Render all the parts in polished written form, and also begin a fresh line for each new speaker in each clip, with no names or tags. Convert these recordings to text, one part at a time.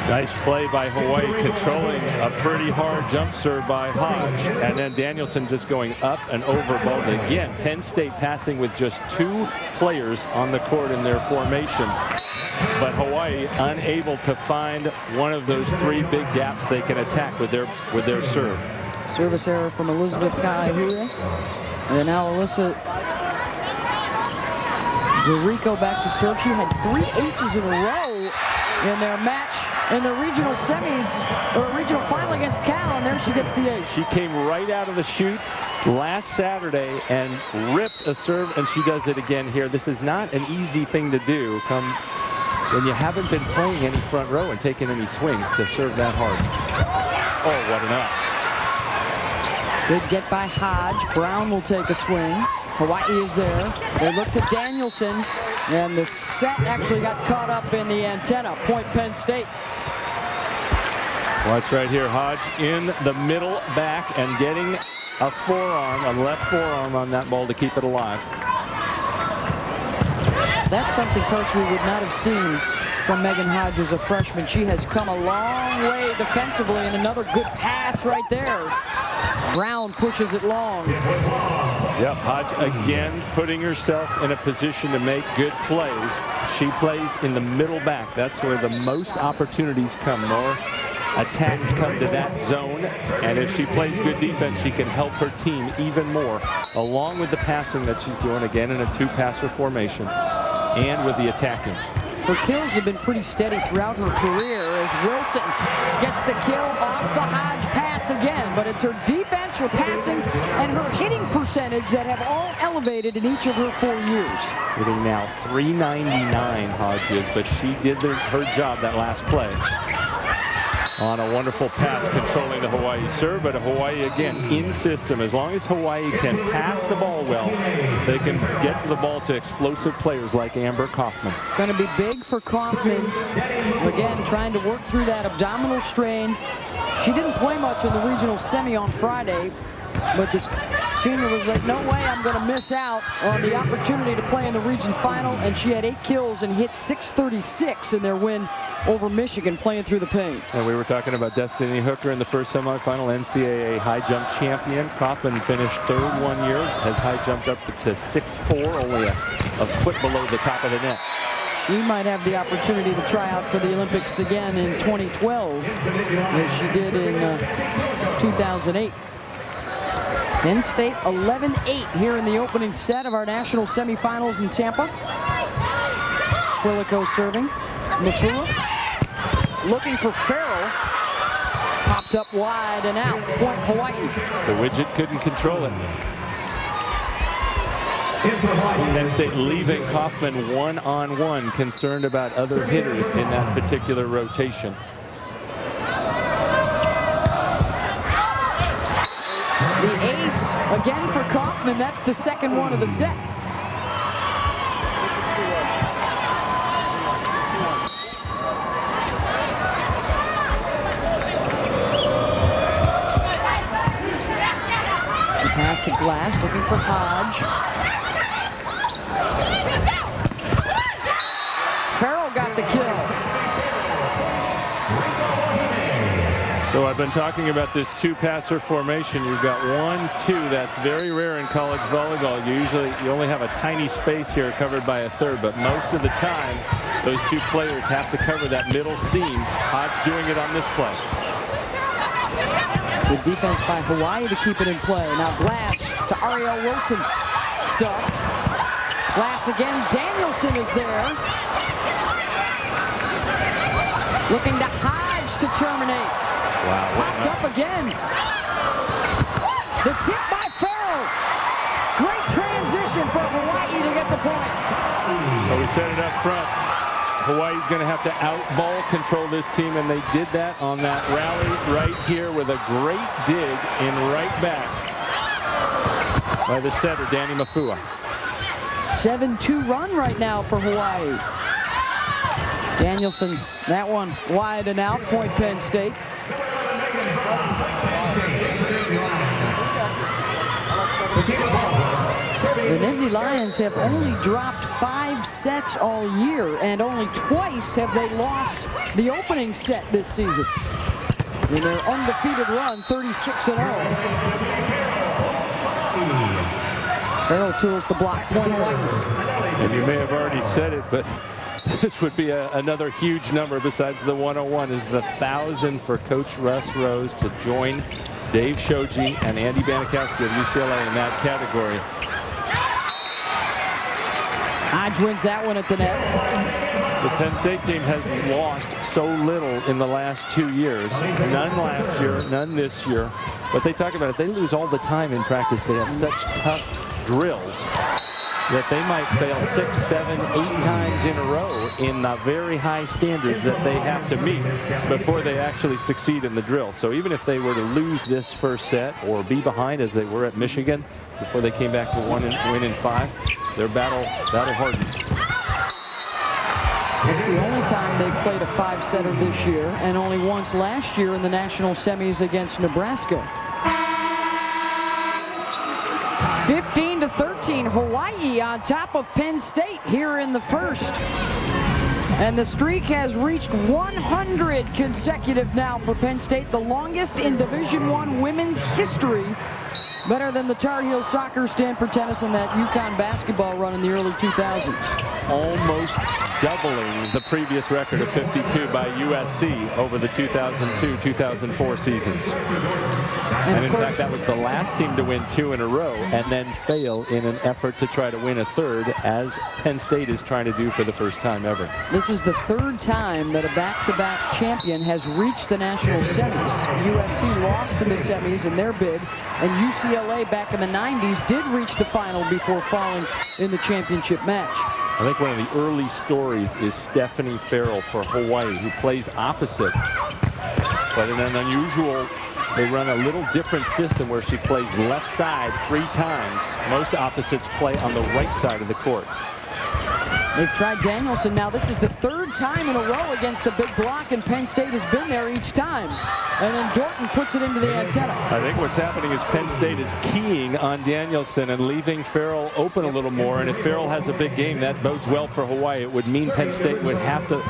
Nice play by Hawaii, controlling a pretty hard jump serve by Hodge. And then Danielson just going up and over balls. Again, Penn State passing with just 2 players on the court in their formation. But Hawaii unable to find one of those 3 big gaps they can attack with their serve.
Service error from Elizabeth Kaihura. And now Alyssa Dorico back to serve. She had 3 aces in a row in their match in the regional semis, or regional final against Cal, and there she gets the ace.
She came right out of the chute last Saturday and ripped a serve, and she does it again here. This is not an easy thing to do when you haven't been playing any front row and taking any swings to serve that hard. Oh, what an up.
Good get by Hodge. Brown will take a swing. Hawaii is there. They look to Danielson, and the set actually got caught up in the antenna. Point Penn State.
Watch right here. Hodge in the middle back and getting a forearm, a left forearm on that ball to keep it alive.
That's something, Coach, we would not have seen from Megan Hodge as a freshman. She has come a long way defensively, and another good pass right there. Brown pushes it long.
Yep, Hodge again putting herself in a position to make good plays. She plays in the middle back. That's where the most opportunities come. More attacks come to that zone, and if she plays good defense, she can help her team even more, along with the passing that she's doing, again in a 2-passer formation, and with the attacking.
Her kills have been pretty steady throughout her career as Wilson gets the kill off the Hodge pass again, but it's her defense, her passing, and her hitting percentage that have all elevated in each of her 4 years.
Hitting now .399 Hodge is, but she did her job that last play. On a wonderful pass, controlling the Hawaii serve, but Hawaii again in system. As long as Hawaii can pass the ball well, they can get to the ball to explosive players like Amber Kaufman.
Going to be big for Kaufman. Again, trying to work through that abdominal strain. She didn't play much in the regional semi on Friday, but this senior was like, no way I'm going to miss out on the opportunity to play in the region final, and she had 8 kills and hit .636 in their win over Michigan, playing through the paint.
And we were talking about Destiny Hooker in the first semifinal, NCAA high jump champion. Kaufman finished 3rd 1 year, has high jumped up to 6'4", only a foot below the top of the net.
She might have the opportunity to try out for the Olympics again in 2012, as she did in 2008. Penn State 11-8 here in the opening set of our national semifinals in Tampa. Quilico serving. Mafua looking for Farrell. Popped up wide and out. Point Hawaii.
The widget couldn't control it. Penn State leaving Kaufman one-on-one, concerned about other hitters in that particular rotation.
The ace again for Kaufman. That's the 2nd one of the set. The pass to Glass, looking for Hodge. Farrell got the kill.
So I've been talking about this 2-passer formation. You've got 1-2. That's very rare in college volleyball. You only have a tiny space here covered by a 3rd, but most of the time those 2 players have to cover that middle seam. Hodge doing it on this play.
Good defense by Hawaii to keep it in play. Now Glass to Ariel Wilson. Stuffed. Glass again. Danielson is there. Looking to Hodge to terminate.
Wow.
Popped up again. The tip by Farrell. Great transition for Hawaii to get the point.
Well, we set it up front. Hawaii's going to have to out-ball control this team, and they did that on that rally right here with a great dig in right back by the setter, Danny Mafua.
7-2 run right now for Hawaii. Danielson, that one wide and out. Point Penn State. The Nittany Lions have only dropped 5 sets all year, and only twice have they lost the opening set this season. In their undefeated run, 36-0. Farrell tools the block point Hawaii.
And you may have already said it, but this would be another huge number besides the 101 is the 1,000 for Coach Russ Rose to join Dave Shoji and Andy Banikowski of UCLA in that category.
Hodge wins that one at the net.
The Penn State team has lost so little in the last 2 years. None last year, none this year. But they talk about it. They lose all the time in practice. They have such tough drills that they might fail 6, 7, 8 times in a row in the very high standards that they have to meet before they actually succeed in the drill. So even if they were to lose this first set or be behind as they were at Michigan before they came back to win in 5, they're battle hardened.
It's the only time they've played a 5-setter this year, and only once last year in the national semis against Nebraska. 15-13, Hawaii on top of Penn State here in the first. And the streak has reached 100 consecutive now for Penn State, the longest in Division I women's history. Better than the Tar Heel soccer, Stanford tennis, and that UConn basketball run in the early 2000s.
Almost doubling the previous record of 52 by USC over the 2002-2004 seasons. And in fact, that was the last team to win 2 in a row and then fail in an effort to try to win a third, as Penn State is trying to do for the first time ever.
This is the 3rd time that a back-to-back champion has reached the national semis. USC lost in the semis in their bid, and UCLA back in the 90s did reach the final before falling in the championship match.
I think one of the early stories is Stephanie Farrell for Hawaii, who plays opposite. But in an unusual, they run a little different system where she plays left side 3 times. Most opposites play on the right side of the court.
They've tried Danielson now. This is the 3rd time in a row against the big block, and Penn State has been there each time. And then Dorton puts it into the antenna.
I think what's happening is Penn State is keying on Danielson and leaving Farrell open a little more. And if Farrell has a big game, that bodes well for Hawaii. It would mean Penn State would have to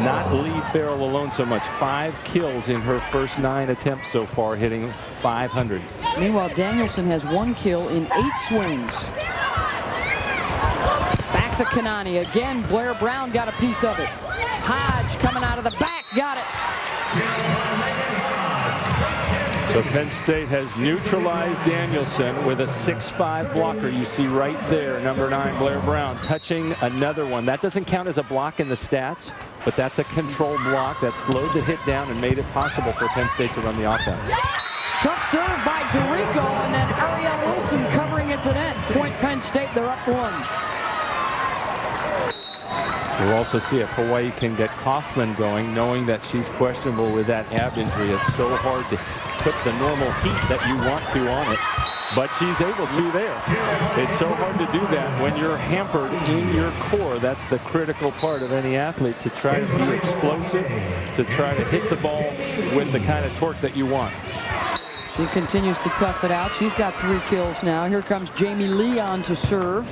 not leave Farrell alone so much. 5 kills in her first 9 attempts so far, hitting 500.
Meanwhile, Danielson has 1 kill in 8 swings. Back to Kanani. Again, Blair Brown got a piece of it. Hodge coming out of the back, got it.
So Penn State has neutralized Danielson with a 6-5 blocker. You see right there, number 9, Blair Brown, touching another one. That doesn't count as a block in the stats, but that's a control block that slowed the hit down and made it possible for Penn State to run the offense.
Tough serve by DeRico, and then Ariel Wilson covering at the net. Point Penn State, they're up 1.
We'll also see if Hawaii can get Kaufman going, knowing that she's questionable with that ab injury. It's so hard to put the normal heat that you want to on it, but she's able to there. It's so hard to do that when you're hampered in your core. That's the critical part of any athlete, to try to be explosive, to try to hit the ball with the kind of torque that you want.
She continues to tough it out. She's got 3 kills now. Here comes Jamie Leon to serve.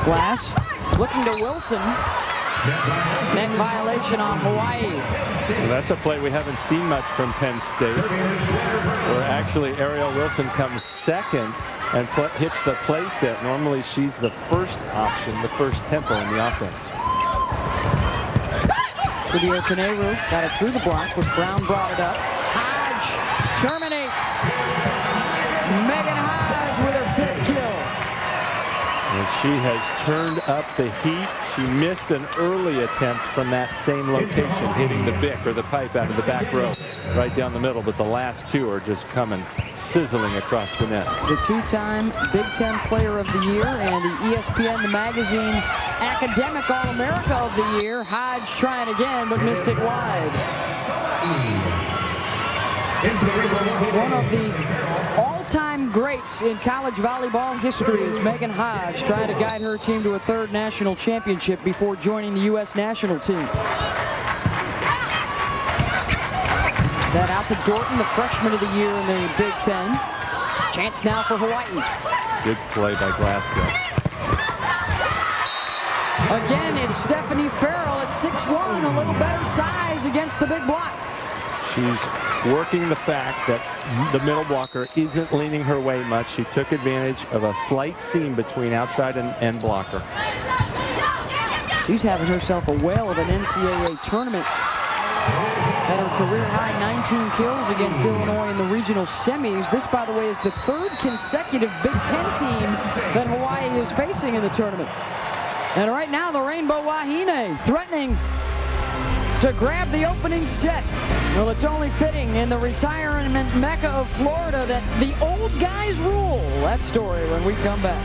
Glass looking to Wilson. Net violation on Hawaii.
Well, that's a play we haven't seen much from Penn State, where actually Ariel Wilson comes second and hits the play set. Normally she's the first option, the first tempo in the offense.
Kudio Kaneru got it through the block, but Brown brought it up. Hodge terminates. Megan Hodge with her 5th kill.
And she has turned up the heat. She missed an early attempt from that same location, hitting the bick or the pipe out of the back row, right down the middle. But the last 2 are just coming sizzling across the net.
The 2-time Big Ten Player of the Year and the ESPN Magazine Academic All-America of the Year. Hodge trying again, but missed it wide. One of the all-time greats in college volleyball history is Megan Hodge, trying to guide her team to a 3rd national championship before joining the U.S. national team. Set out to Dorton, the freshman of the year in the Big Ten. Chance now for Hawaii.
Good play by Glasgow.
Again, it's Stephanie Farrell at 6'1", a little better size against the big block.
She's working the fact that the middle blocker isn't leaning her way much. She took advantage of a slight seam between outside and blocker.
She's having herself a whale of an NCAA tournament. Had her career high 19 kills against Illinois in the regional semis. This, by the way, is the third consecutive Big Ten team that Hawaii is facing in the tournament. And right now, the Rainbow Wahine threatening to grab the opening set. Well, it's only fitting in the retirement mecca of Florida that the old guys rule. That story when we come back.